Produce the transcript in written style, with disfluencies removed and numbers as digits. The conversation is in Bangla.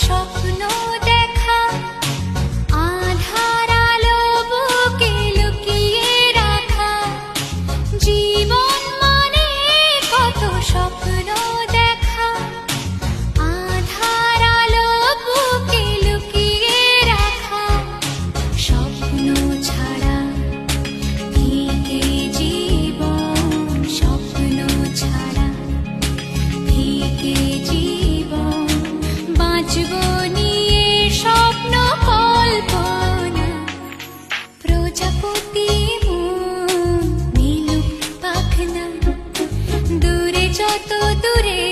স্বপ্ন দেখা, আধার আলো বুকে লুকিয়ে রাখা। জীবন মানে কত স্বপ্ন দেখা, আধার আলো বুকে লুকিয়ে রাখা। স্বপ্ন ছাড়া ফিকে জীবন, স্বপ্ন ছাড়া ফিকে জীবন। বাঁচব নিয়ে স্বপ্ন কল্পনা, প্রজাপতি মন মেলুক পাখনা। দূরে যত দূরে